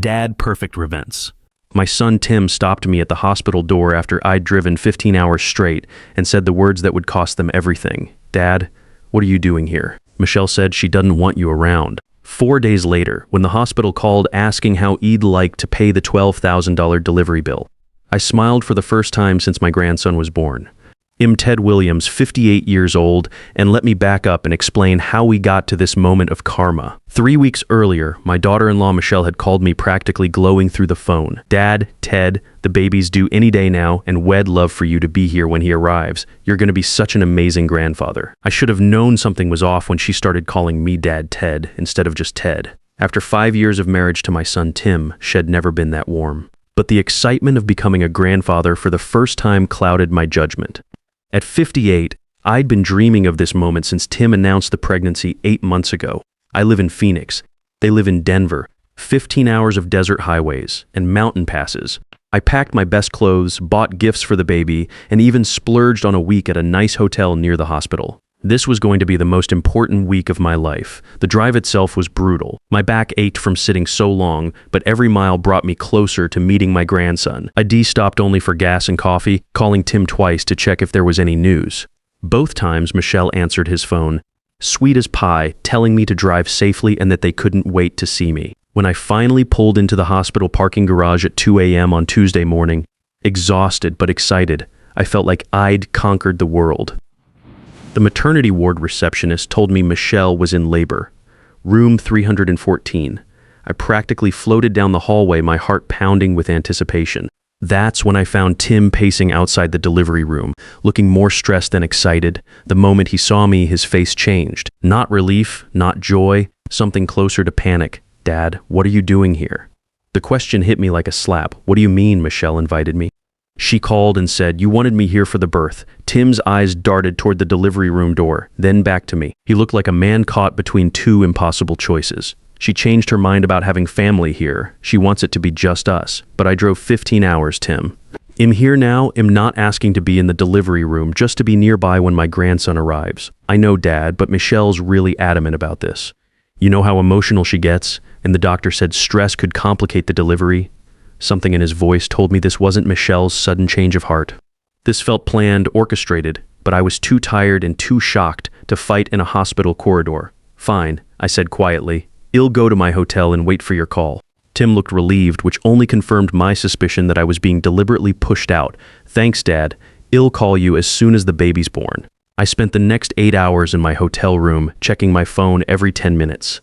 Dad Perfect Events. My son Tim stopped me at the hospital door after I'd driven 15 hours straight and said the words that would cost them everything. "Dad, what are you doing here?" Michelle said she doesn't want you around. 4 days later, when the hospital called asking how I'd like to pay the $12,000 delivery bill, I smiled for the first time since my grandson was born. I'm Ted Williams, 58 years old, and let me back up and explain how we got to this moment of karma. 3 weeks earlier, my daughter-in-law Michelle had called me practically glowing through the phone. "Dad, Ted, the baby's due any day now, and we'd love for you to be here when he arrives. You're going to be such an amazing grandfather." I should have known something was off when she started calling me Dad Ted instead of just Ted. After 5 years of marriage to my son Tim, she'd never been that warm. But the excitement of becoming a grandfather for the first time clouded my judgment. At 58, I'd been dreaming of this moment since Tim announced the pregnancy 8 months ago. I live in Phoenix. They live in Denver. 15 hours of desert highways and mountain passes. I packed my best clothes, bought gifts for the baby, and even splurged on a week at a nice hotel near the hospital. This was going to be the most important week of my life. The drive itself was brutal. My back ached from sitting so long, but every mile brought me closer to meeting my grandson. I stopped only for gas and coffee, calling Tim twice to check if there was any news. Both times, Michelle answered his phone, sweet as pie, telling me to drive safely and that they couldn't wait to see me. When I finally pulled into the hospital parking garage at 2 a.m. on Tuesday morning, exhausted but excited, I felt like I'd conquered the world. The maternity ward receptionist told me Michelle was in labor. Room 314. I practically floated down the hallway, my heart pounding with anticipation. That's when I found Tim pacing outside the delivery room, looking more stressed than excited. The moment he saw me, his face changed. Not relief, not joy, something closer to panic. "Dad, what are you doing here?" The question hit me like a slap. "What do you mean?" Michelle invited me. She called and said, "You wanted me here for the birth." Tim's eyes darted toward the delivery room door, then back to me. He looked like a man caught between two impossible choices. She changed her mind about having family here. She wants it to be just us. But I drove 15 hours, Tim. I'm here now. I'm not asking to be in the delivery room, just to be nearby when my grandson arrives. I know, Dad, but Michelle's really adamant about this. You know how emotional she gets, and the doctor said stress could complicate the delivery. Something in his voice told me this wasn't Michelle's sudden change of heart. This felt planned, orchestrated, but I was too tired and too shocked to fight in a hospital corridor. "Fine," I said quietly. "I'll go to my hotel and wait for your call." Tim looked relieved, which only confirmed my suspicion that I was being deliberately pushed out. "Thanks, Dad. I'll call you as soon as the baby's born." I spent the next 8 hours in my hotel room, checking my phone every 10 minutes.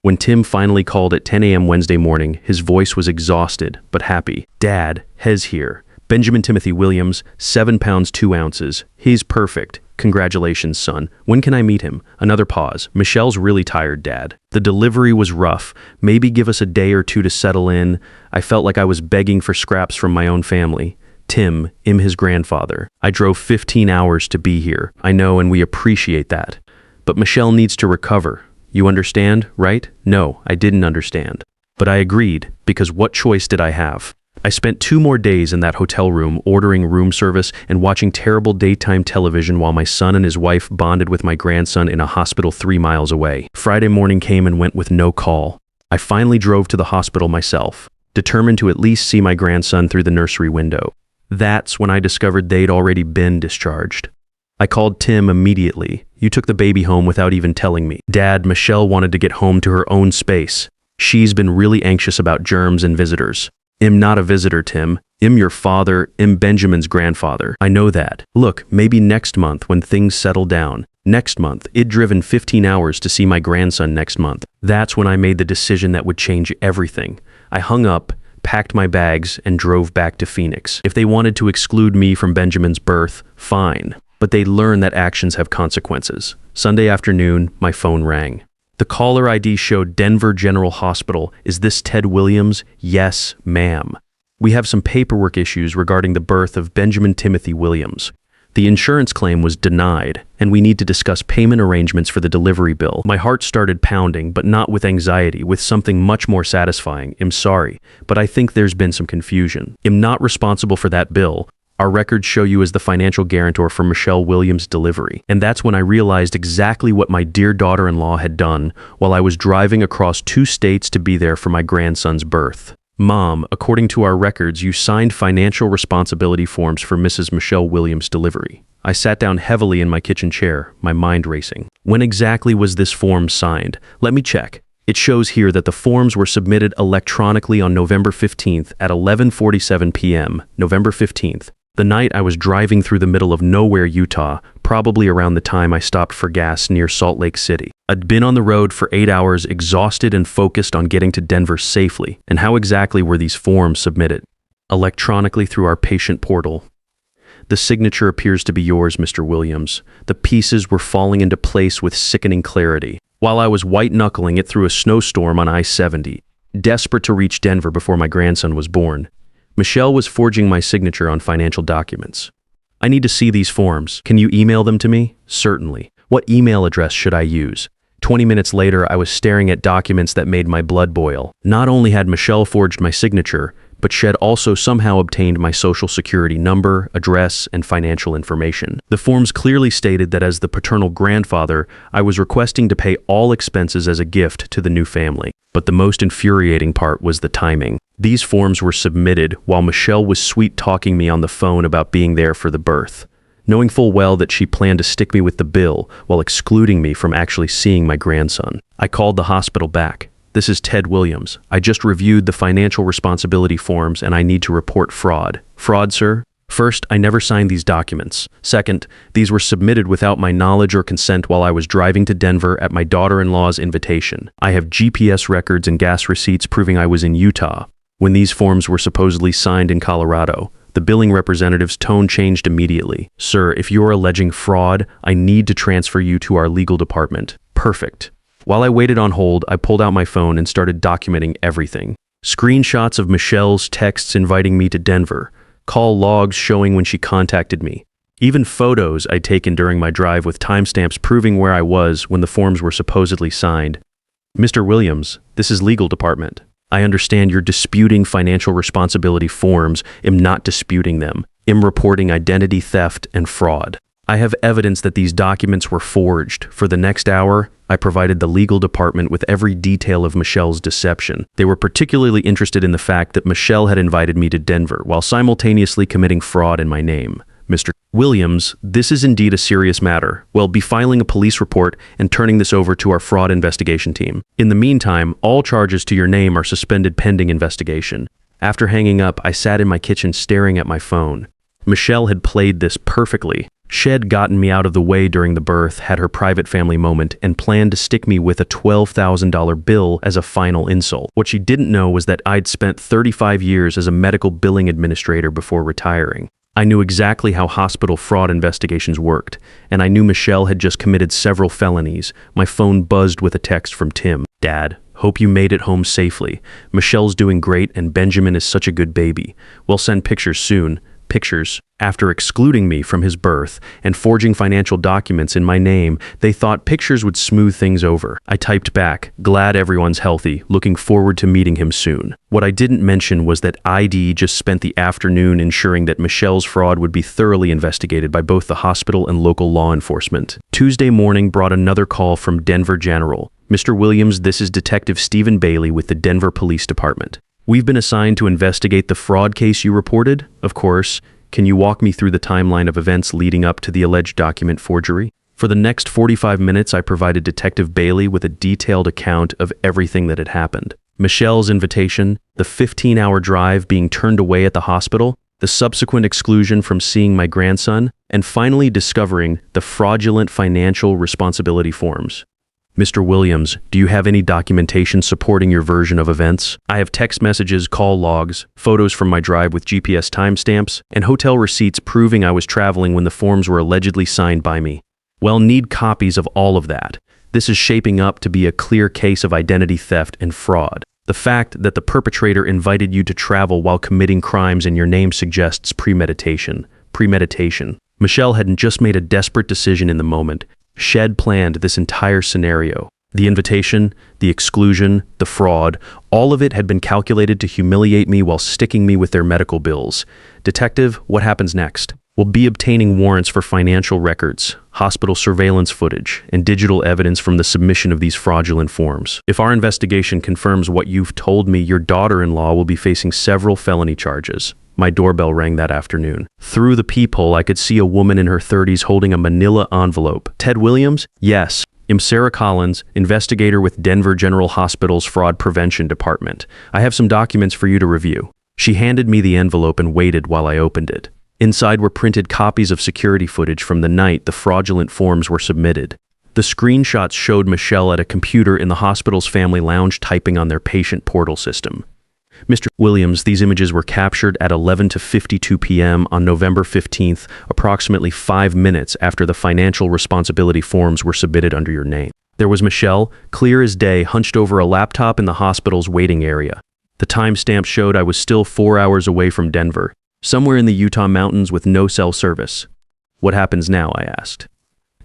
When Tim finally called at 10 a.m. Wednesday morning, his voice was exhausted, but happy. "Dad, Hez here. Benjamin Timothy Williams, 7 pounds 2 ounces. He's perfect. Congratulations, son. When can I meet him?" Another pause. "Michelle's really tired, Dad. The delivery was rough. Maybe give us a day or two to settle in." I felt like I was begging for scraps from my own family. "Tim, I'm his grandfather. I drove 15 hours to be here. I know, and we appreciate that. But Michelle needs to recover. You understand, right?" No, I didn't understand. But I agreed, because what choice did I have? I spent 2 more days in that hotel room, ordering room service and watching terrible daytime television while my son and his wife bonded with my grandson in a hospital 3 miles away. Friday morning came and went with no call. I finally drove to the hospital myself, determined to at least see my grandson through the nursery window. That's when I discovered they'd already been discharged. I called Tim immediately. "You took the baby home without even telling me." "Dad, Michelle wanted to get home to her own space. She's been really anxious about germs and visitors." "I'm not a visitor, Tim. I'm your father. I'm Benjamin's grandfather. I know that. Look, maybe next month when things settle down. Next month, I'd driven 15 hours to see my grandson next month." That's when I made the decision that would change everything. I hung up, packed my bags, and drove back to Phoenix. If they wanted to exclude me from Benjamin's birth, fine. But they'd learn that actions have consequences. Sunday afternoon, my phone rang. The caller ID showed Denver General Hospital. "Is this Ted Williams?" "Yes, ma'am. We have some paperwork issues regarding the birth of Benjamin Timothy Williams. The insurance claim was denied, and we need to discuss payment arrangements for the delivery bill." My heart started pounding, but not with anxiety, with something much more satisfying. "I'm sorry, but I think there's been some confusion. I'm not responsible for that bill. Our records show you as the financial guarantor for Michelle Williams' delivery. And that's when I realized exactly what my dear daughter-in-law had done while I was driving across 2 states to be there for my grandson's birth. Mom, according to our records, you signed financial responsibility forms for Mrs. Michelle Williams' delivery. I sat down heavily in my kitchen chair, my mind racing. When exactly was this form signed? Let me check. It shows here that the forms were submitted electronically on November 15th at 11:47 p.m., November 15th. The night I was driving through the middle of nowhere, Utah, probably around the time I stopped for gas near Salt Lake City. I'd been on the road for 8 hours, exhausted and focused on getting to Denver safely. And how exactly were these forms submitted? Electronically through our patient portal. The signature appears to be yours, Mr. Williams. The pieces were falling into place with sickening clarity. While I was white-knuckling it through a snowstorm on I-70, desperate to reach Denver before my grandson was born, Michelle was forging my signature on financial documents. I need to see these forms. Can you email them to me? Certainly. What email address should I use? 20 minutes later, I was staring at documents that made my blood boil. Not only had Michelle forged my signature, but she had also somehow obtained my social security number, address, and financial information. The forms clearly stated that as the paternal grandfather, I was requesting to pay all expenses as a gift to the new family. But the most infuriating part was the timing. These forms were submitted while Michelle was sweet-talking me on the phone about being there for the birth, knowing full well that she planned to stick me with the bill while excluding me from actually seeing my grandson. I called the hospital back. This is Ted Williams. I just reviewed the financial responsibility forms and I need to report fraud. Fraud, sir? First, I never signed these documents. Second, these were submitted without my knowledge or consent while I was driving to Denver at my daughter-in-law's invitation. I have GPS records and gas receipts proving I was in Utah when these forms were supposedly signed in Colorado. The billing representative's tone changed immediately. Sir, if you're alleging fraud, I need to transfer you to our legal department. Perfect. While I waited on hold, I pulled out my phone and started documenting everything. Screenshots of Michelle's texts inviting me to Denver, call logs showing when she contacted me, even photos I'd taken during my drive with timestamps proving where I was when the forms were supposedly signed. Mr. Williams, this is legal department. I understand you're disputing financial responsibility forms. I'm not disputing them. I'm reporting identity theft and fraud. I have evidence that these documents were forged. For the next hour, I provided the legal department with every detail of Michelle's deception. They were particularly interested in the fact that Michelle had invited me to Denver while simultaneously committing fraud in my name. Mr. Williams, this is indeed a serious matter. We'll be filing a police report and turning this over to our fraud investigation team. In the meantime, all charges to your name are suspended pending investigation. After hanging up, I sat in my kitchen staring at my phone. Michelle had played this perfectly. She'd gotten me out of the way during the birth, had her private family moment, and planned to stick me with a $12,000 bill as a final insult. What she didn't know was that I'd spent 35 years as a medical billing administrator before retiring. I knew exactly how hospital fraud investigations worked, and I knew Michelle had just committed several felonies. My phone buzzed with a text from Tim. Dad, hope you made it home safely. Michelle's doing great and Benjamin is such a good baby. We'll send pictures soon. Pictures. After excluding me from his birth and forging financial documents in my name, they thought pictures would smooth things over. I typed back, glad everyone's healthy, looking forward to meeting him soon. What I didn't mention was that ID just spent the afternoon ensuring that Michelle's fraud would be thoroughly investigated by both the hospital and local law enforcement. Tuesday morning brought another call from Denver General. Mr. Williams, this is Detective Stephen Bailey with the Denver Police Department. We've been assigned to investigate the fraud case you reported, of course. Can you walk me through the timeline of events leading up to the alleged document forgery? For the next 45 minutes, I provided Detective Bailey with a detailed account of everything that had happened. Michelle's invitation, the 15-hour drive being turned away at the hospital, the subsequent exclusion from seeing my grandson, and finally discovering the fraudulent financial responsibility forms. Mr. Williams, do you have any documentation supporting your version of events? I have text messages, call logs, photos from my drive with GPS timestamps, and hotel receipts proving I was traveling when the forms were allegedly signed by me. Well, need copies of all of that. This is shaping up to be a clear case of identity theft and fraud. The fact that the perpetrator invited you to travel while committing crimes in your name suggests premeditation. Premeditation. Michelle hadn't just made a desperate decision in the moment. She'd planned this entire scenario. The invitation, the exclusion, the fraud, all of it had been calculated to humiliate me while sticking me with their medical bills. Detective, what happens next? We'll be obtaining warrants for financial records, hospital surveillance footage, and digital evidence from the submission of these fraudulent forms. If our investigation confirms what you've told me, your daughter-in-law will be facing several felony charges. My doorbell rang that afternoon. Through the peephole, I could see a woman in her 30s holding a manila envelope. Ted Williams? Yes. I'm Sarah Collins, investigator with Denver General Hospital's Fraud Prevention Department. I have some documents for you to review. She handed me the envelope and waited while I opened it. Inside were printed copies of security footage from the night the fraudulent forms were submitted. The screenshots showed Michelle at a computer in the hospital's family lounge typing on their patient portal system. Mr. Williams, these images were captured at 11:52 p.m. on November 15th, approximately 5 minutes after the financial responsibility forms were submitted under your name. There was Michelle, clear as day, hunched over a laptop in the hospital's waiting area. The timestamp showed I was still 4 hours away from Denver, somewhere in the Utah mountains with no cell service. What happens now? I asked.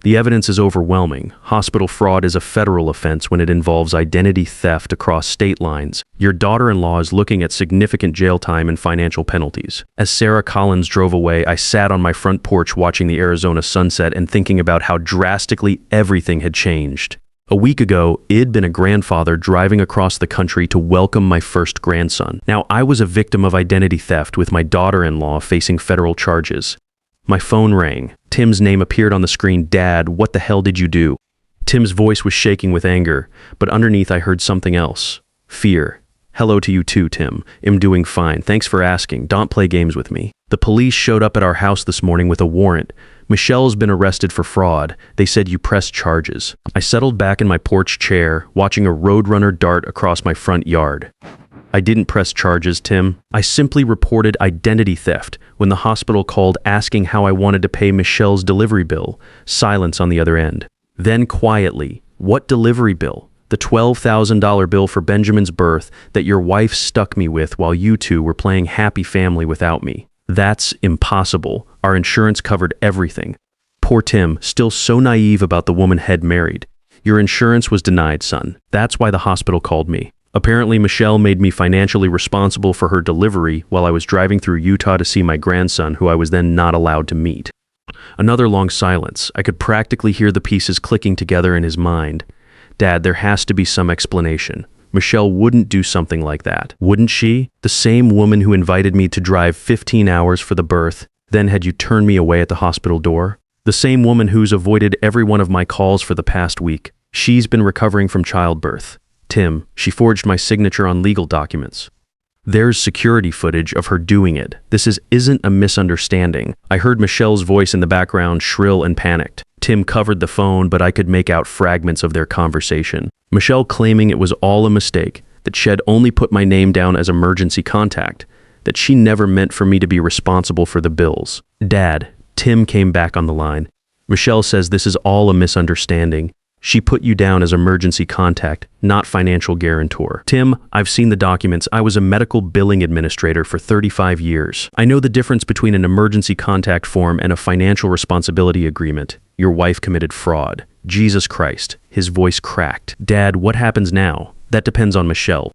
The evidence is overwhelming. Hospital fraud is a federal offense when it involves identity theft across state lines. Your daughter-in-law is looking at significant jail time and financial penalties. As Sarah Collins drove away, I sat on my front porch watching the Arizona sunset and thinking about how drastically everything had changed. A week ago, I'd been a grandfather driving across the country to welcome my first grandson. Now I was a victim of identity theft with my daughter-in-law facing federal charges. My phone rang. Tim's name appeared on the screen. Dad, what the hell did you do? Tim's voice was shaking with anger, but underneath I heard something else. Fear. Hello to you too, Tim. I'm doing fine. Thanks for asking. Don't play games with me. The police showed up at our house this morning with a warrant. Michelle's been arrested for fraud. They said you pressed charges. I settled back in my porch chair, watching a Roadrunner dart across my front yard. I didn't press charges, Tim. I simply reported identity theft when the hospital called asking how I wanted to pay Michelle's delivery bill. Silence on the other end. Then quietly, what delivery bill? The $12,000 bill for Benjamin's birth that your wife stuck me with while you two were playing happy family without me. That's impossible. Our insurance covered everything. Poor Tim, still so naive about the woman Hed married. Your insurance was denied, son. That's why the hospital called me. Apparently, Michelle made me financially responsible for her delivery while I was driving through Utah to see my grandson, who I was then not allowed to meet. Another long silence. I could practically hear the pieces clicking together in his mind. Dad, there has to be some explanation. Michelle wouldn't do something like that. Wouldn't she? The same woman who invited me to drive 15 hours for the birth, then had you turn me away at the hospital door? The same woman who's avoided every one of my calls for the past week. She's been recovering from childbirth. Tim, she forged my signature on legal documents. There's security footage of her doing it. This isn't a misunderstanding. I heard Michelle's voice in the background, shrill and panicked. Tim covered the phone, but I could make out fragments of their conversation. Michelle claiming it was all a mistake, that Shed only put my name down as emergency contact, that she never meant for me to be responsible for the bills. Dad, Tim came back on the line. Michelle says this is all a misunderstanding. She put you down as emergency contact, not financial guarantor. Tim, I've seen the documents. I was a medical billing administrator for 35 years. I know the difference between an emergency contact form and a financial responsibility agreement. Your wife committed fraud. Jesus Christ. His voice cracked. Dad, what happens now? That depends on Michelle.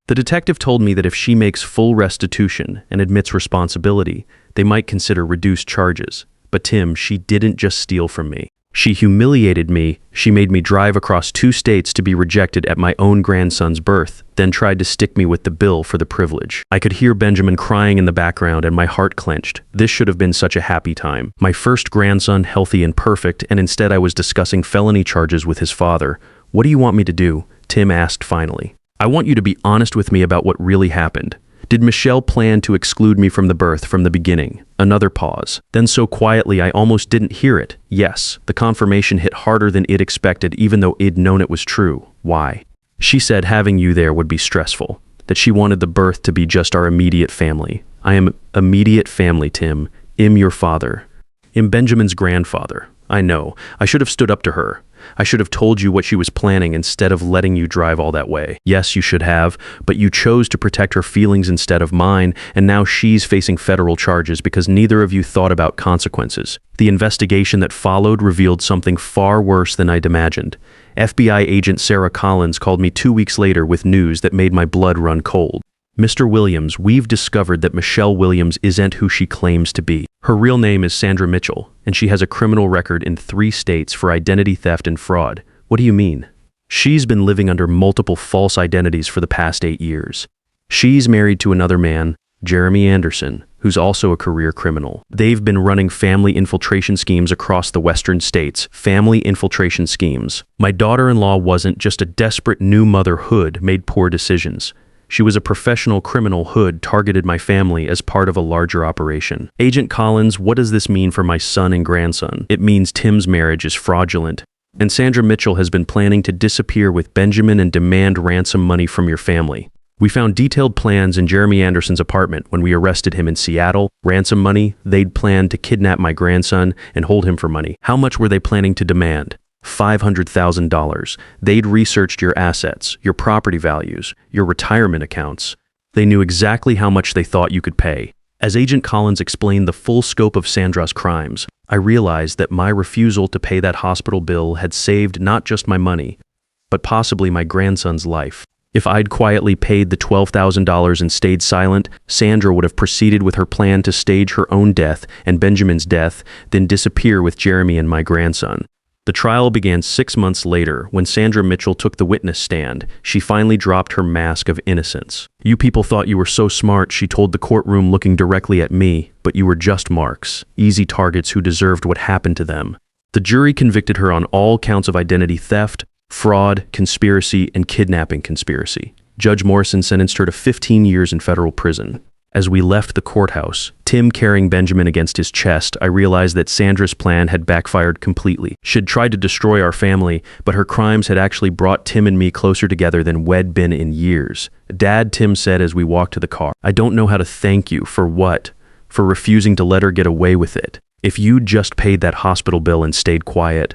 The detective told me that if she makes full restitution and admits responsibility, they might consider reduced charges. But Tim, she didn't just steal from me. She humiliated me. She made me drive across 2 states to be rejected at my own grandson's birth, then tried to stick me with the bill for the privilege. I could hear Benjamin crying in the background and my heart clenched. This should have been such a happy time. My first grandson, healthy and perfect, and instead I was discussing felony charges with his father. What do you want me to do? Tim asked finally. I want you to be honest with me about what really happened. Did Michelle plan to exclude me from the birth from the beginning? Another pause. Then so quietly I almost didn't hear it. Yes, the confirmation hit harder than I'd expected, even though I'd known it was true. Why? She said having you there would be stressful, that she wanted the birth to be just our immediate family. I am immediate family, Tim. I'm your father. I'm Benjamin's grandfather. I know. I should have stood up to her. I should have told you what she was planning instead of letting you drive all that way. Yes, you should have, but you chose to protect her feelings instead of mine, and now she's facing federal charges because neither of you thought about consequences. The investigation that followed revealed something far worse than I'd imagined. FBI agent Sarah Collins called me 2 weeks later with news that made my blood run cold. Mr. Williams, we've discovered that Michelle Williams isn't who she claims to be. Her real name is Sandra Mitchell, and she has a criminal record in 3 states for identity theft and fraud. What do you mean? She's been living under multiple false identities for the past 8 years. She's married to another man, Jeremy Anderson, who's also a career criminal. They've been running family infiltration schemes across the western states. Family infiltration schemes. My daughter-in-law wasn't just a desperate new mother who made poor decisions. She was a professional criminal who targeted my family as part of a larger operation. Agent Collins, what does this mean for my son and grandson? It means Tim's marriage is fraudulent, and Sandra Mitchell has been planning to disappear with Benjamin and demand ransom money from your family. We found detailed plans in Jeremy Anderson's apartment when we arrested him in Seattle. Ransom money, they'd planned to kidnap my grandson and hold him for money. How much were they planning to demand? $500,000. They'd researched your assets, your property values, your retirement accounts. They knew exactly how much they thought you could pay. As Agent Collins explained the full scope of Sandra's crimes, I realized that my refusal to pay that hospital bill had saved not just my money, but possibly my grandson's life. If I'd quietly paid the $12,000 and stayed silent, Sandra would have proceeded with her plan to stage her own death and Benjamin's death, then disappear with Jeremy and my grandson. The trial began 6 months later when Sandra Mitchell took the witness stand. She finally dropped her mask of innocence. You people thought you were so smart, she told the courtroom looking directly at me, but you were just marks, easy targets who deserved what happened to them. The jury convicted her on all counts of identity theft, fraud, conspiracy, and kidnapping conspiracy. Judge Morrison sentenced her to 15 years in federal prison. As we left the courthouse, Tim carrying Benjamin against his chest, I realized that Sandra's plan had backfired completely. She'd tried to destroy our family, but her crimes had actually brought Tim and me closer together than we'd been in years. Dad, Tim said as we walked to the car, I don't know how to thank you for what? For refusing to let her get away with it. If you'd just paid that hospital bill and stayed quiet,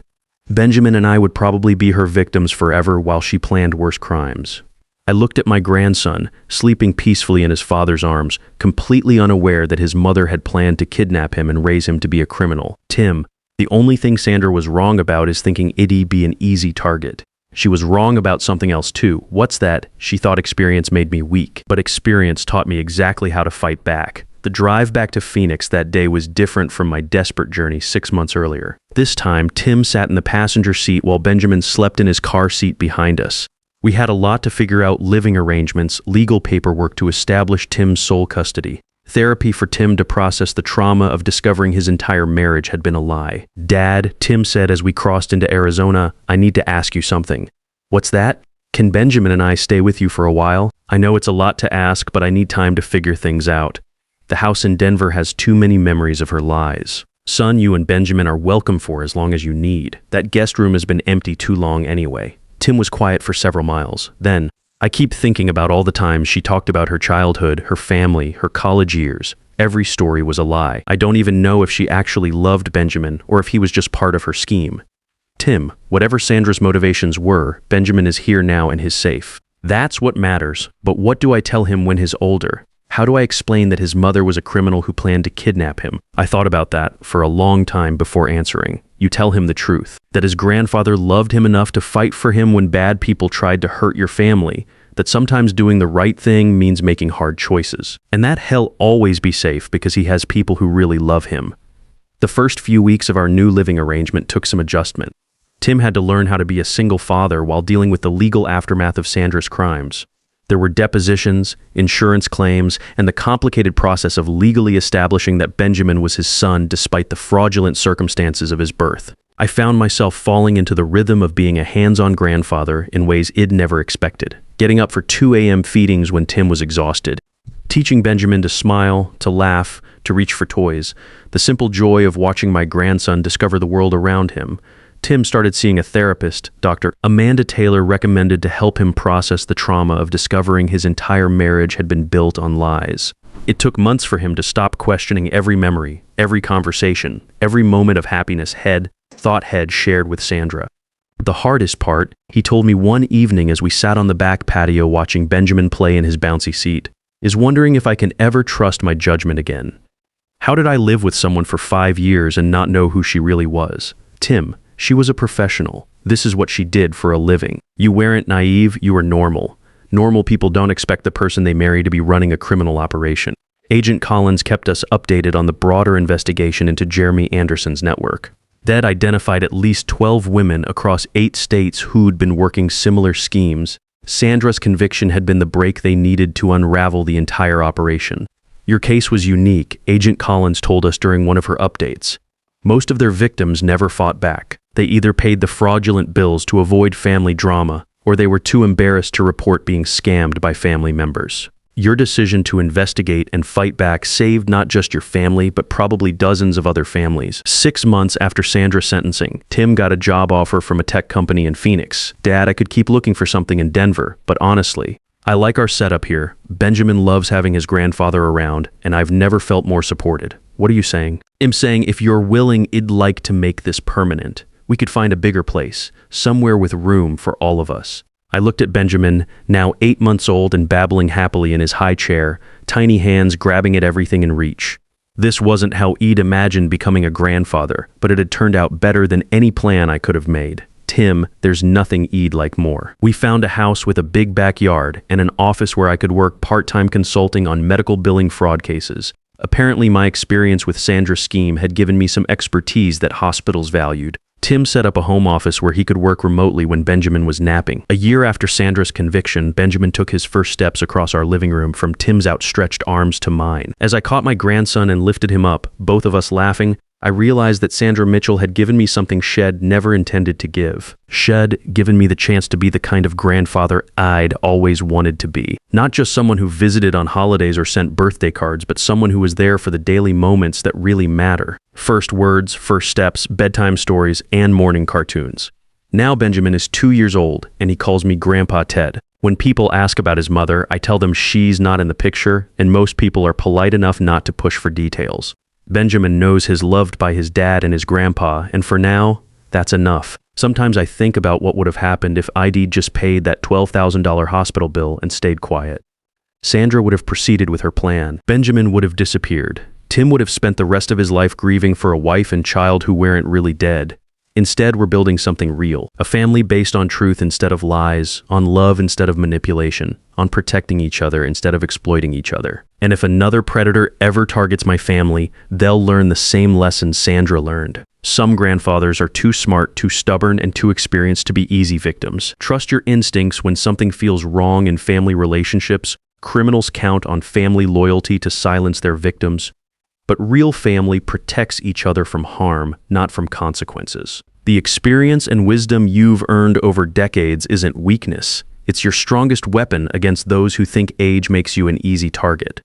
Benjamin and I would probably be her victims forever while she planned worse crimes. I looked at my grandson, sleeping peacefully in his father's arms, completely unaware that his mother had planned to kidnap him and raise him to be a criminal. Tim, the only thing Sandra was wrong about is thinking it'd be an easy target. She was wrong about something else too. What's that? She thought experience made me weak, but experience taught me exactly how to fight back. The drive back to Phoenix that day was different from my desperate journey 6 months earlier. This time, Tim sat in the passenger seat while Benjamin slept in his car seat behind us. We had a lot to figure out: living arrangements, legal paperwork to establish Tim's sole custody, therapy for Tim to process the trauma of discovering his entire marriage had been a lie. Dad, Tim said as we crossed into Arizona, I need to ask you something. What's that? Can Benjamin and I stay with you for a while? I know it's a lot to ask, but I need time to figure things out. The house in Denver has too many memories of her lies. Son, you and Benjamin are welcome for as long as you need. That guest room has been empty too long anyway. Tim was quiet for several miles. Then, I keep thinking about all the times she talked about her childhood, her family, her college years. Every story was a lie. I don't even know if she actually loved Benjamin or if he was just part of her scheme. Tim, whatever Sandra's motivations were, Benjamin is here now and he's safe. That's what matters. But what do I tell him when he's older? How do I explain that his mother was a criminal who planned to kidnap him? I thought about that for a long time before answering. You tell him the truth, that his grandfather loved him enough to fight for him when bad people tried to hurt your family, that sometimes doing the right thing means making hard choices, and that he'll always be safe because he has people who really love him. The first few weeks of our new living arrangement took some adjustment. Tim had to learn how to be a single father while dealing with the legal aftermath of Sandra's crimes. There were depositions, insurance claims, and the complicated process of legally establishing that Benjamin was his son despite the fraudulent circumstances of his birth. I found myself falling into the rhythm of being a hands-on grandfather in ways I'd never expected. Getting up for 2 a.m. feedings when Tim was exhausted. Teaching Benjamin to smile, to laugh, to reach for toys. The simple joy of watching my grandson discover the world around him. Tim started seeing a therapist. Dr. Amanda Taylor recommended to help him process the trauma of discovering his entire marriage had been built on lies. It took months for him to stop questioning every memory, every conversation, every moment of happiness head shared with Sandra. The hardest part, he told me one evening as we sat on the back patio watching Benjamin play in his bouncy seat, is wondering if I can ever trust my judgment again. How did I live with someone for 5 years and not know who she really was? Tim, she was a professional. This is what she did for a living. You weren't naive, you were normal. Normal people don't expect the person they marry to be running a criminal operation. Agent Collins kept us updated on the broader investigation into Jeremy Anderson's network. They'd identified at least 12 women across 8 states who'd been working similar schemes. Sandra's conviction had been the break they needed to unravel the entire operation. Your case was unique, Agent Collins told us during one of her updates. Most of their victims never fought back. They either paid the fraudulent bills to avoid family drama, or they were too embarrassed to report being scammed by family members. Your decision to investigate and fight back saved not just your family, but probably dozens of other families. 6 months after Sandra's sentencing, Tim got a job offer from a tech company in Phoenix. Dad, I could keep looking for something in Denver, but honestly, I like our setup here. Benjamin loves having his grandfather around, and I've never felt more supported. What are you saying? I'm saying if you're willing, I'd like to make this permanent. We could find a bigger place, somewhere with room for all of us. I looked at Benjamin, now 8 months old and babbling happily in his high chair, tiny hands grabbing at everything in reach. This wasn't how I'd imagined becoming a grandfather, but it had turned out better than any plan I could have made. Tim, there's nothing I'd like more. We found a house with a big backyard and an office where I could work part-time consulting on medical billing fraud cases. Apparently my experience with Sandra's scheme had given me some expertise that hospitals valued. Tim set up a home office where he could work remotely when Benjamin was napping. A year after Sandra's conviction, Benjamin took his first steps across our living room from Tim's outstretched arms to mine. As I caught my grandson and lifted him up, both of us laughing, I realized that Sandra Mitchell had given me something Shed never intended to give. Shed given me the chance to be the kind of grandfather I'd always wanted to be. Not just someone who visited on holidays or sent birthday cards, but someone who was there for the daily moments that really matter. First words, first steps, bedtime stories, and morning cartoons. Now Benjamin is 2 years old, and he calls me Grandpa Ted. When people ask about his mother, I tell them she's not in the picture, and most people are polite enough not to push for details. Benjamin knows he's loved by his dad and his grandpa, and for now, that's enough. Sometimes I think about what would have happened if I'd just paid that $12,000 hospital bill and stayed quiet. Sandra would have proceeded with her plan. Benjamin would have disappeared. Tim would have spent the rest of his life grieving for a wife and child who weren't really dead. Instead, we're building something real. A family based on truth instead of lies, on love instead of manipulation, on protecting each other instead of exploiting each other. And if another predator ever targets my family, they'll learn the same lessons Sandra learned. Some grandfathers are too smart, too stubborn, and too experienced to be easy victims. Trust your instincts when something feels wrong in family relationships. Criminals count on family loyalty to silence their victims. But real family protects each other from harm, not from consequences. The experience and wisdom you've earned over decades isn't weakness. It's your strongest weapon against those who think age makes you an easy target.